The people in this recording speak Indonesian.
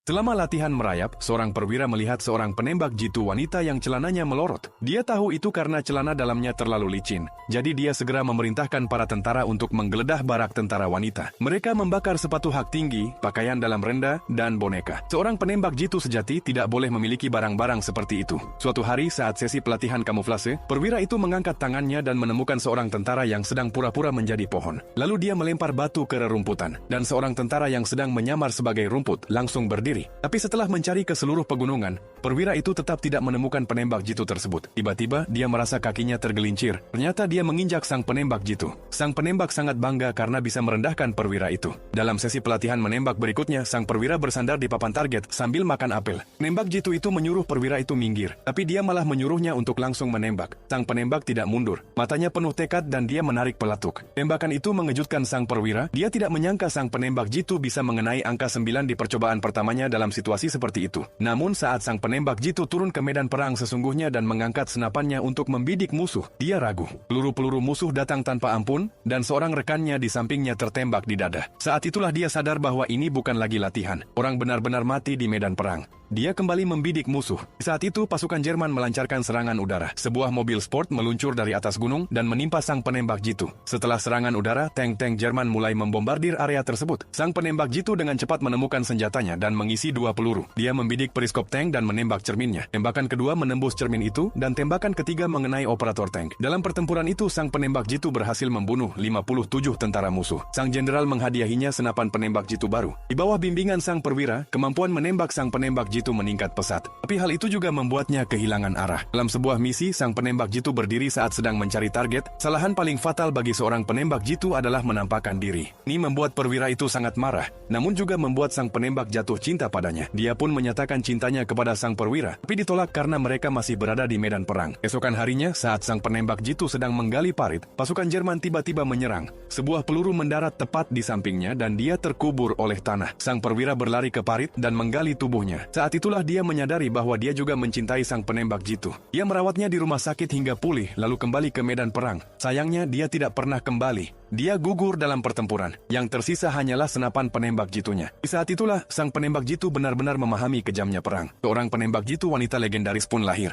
Selama latihan merayap, seorang perwira melihat seorang penembak jitu wanita yang celananya melorot. Dia tahu itu karena celana dalamnya terlalu licin. Jadi dia segera memerintahkan para tentara untuk menggeledah barak tentara wanita. Mereka membakar sepatu hak tinggi, pakaian dalam renda, dan boneka. Seorang penembak jitu sejati tidak boleh memiliki barang-barang seperti itu. Suatu hari saat sesi pelatihan kamuflase, perwira itu mengangkat tangannya dan menemukan seorang tentara yang sedang pura-pura menjadi pohon. Lalu dia melempar batu ke rerumputan, dan seorang tentara yang sedang menyamar sebagai rumput langsung berdiri. Tapi setelah mencari ke seluruh pegunungan, perwira itu tetap tidak menemukan penembak jitu tersebut. Tiba-tiba, dia merasa kakinya tergelincir. Ternyata dia menginjak sang penembak jitu. Sang penembak sangat bangga karena bisa merendahkan perwira itu. Dalam sesi pelatihan menembak berikutnya, sang perwira bersandar di papan target sambil makan apel. Penembak jitu itu menyuruh perwira itu minggir, tapi dia malah menyuruhnya untuk langsung menembak. Sang penembak tidak mundur. Matanya penuh tekad dan dia menarik peletuk. Tembakan itu mengejutkan sang perwira. Dia tidak menyangka sang penembak jitu bisa mengenai angka 9 di percobaan pertamanya dalam situasi seperti itu. Namun saat sang penembak jitu turun ke medan perang sesungguhnya dan mengangkat senapannya untuk membidik musuh, dia ragu. Peluru-peluru musuh datang tanpa ampun, dan seorang rekannya di sampingnya tertembak di dada. Saat itulah dia sadar bahwa ini bukan lagi latihan. Orang benar-benar mati di medan perang. Dia kembali membidik musuh. Saat itu, pasukan Jerman melancarkan serangan udara. Sebuah mobil sport meluncur dari atas gunung dan menimpa sang penembak jitu. Setelah serangan udara, tank-tank Jerman mulai membombardir area tersebut. Sang penembak jitu dengan cepat menemukan senjatanya dan mengisi 2 peluru. Dia membidik periskop tank dan menembak cerminnya. Tembakan kedua menembus cermin itu, dan tembakan ketiga mengenai operator tank. Dalam pertempuran itu, sang penembak jitu berhasil membunuh 57 tentara musuh. Sang jenderal menghadiahinya senapan penembak jitu baru. Di bawah bimbingan sang perwira, kemampuan menembak sang penembak jitu meningkat pesat. Tapi hal itu juga membuatnya kehilangan arah. Dalam sebuah misi, sang penembak jitu berdiri saat sedang mencari target. Kesalahan paling fatal bagi seorang penembak jitu adalah menampakkan diri. Ini membuat perwira itu sangat marah, namun juga membuat sang penembak jatuh cinta padanya. Dia pun menyatakan cintanya kepada sang perwira, tapi ditolak karena mereka masih berada di medan perang. Esokan harinya, saat sang penembak jitu sedang menggali parit, pasukan Jerman tiba-tiba menyerang. Sebuah peluru mendarat tepat di sampingnya dan dia terkubur oleh tanah. Sang perwira berlari ke parit dan menggali tubuhnya. Saat itulah dia menyadari bahwa dia juga mencintai sang penembak jitu. Dia merawatnya di rumah sakit hingga pulih, lalu kembali ke medan perang. Sayangnya, dia tidak pernah kembali. Dia gugur dalam pertempuran. Yang tersisa hanyalah senapan penembak jitunya. Di saat itulah, sang penembak jitu benar-benar memahami kejamnya perang. Seorang penembak jitu wanita legendaris pun lahir.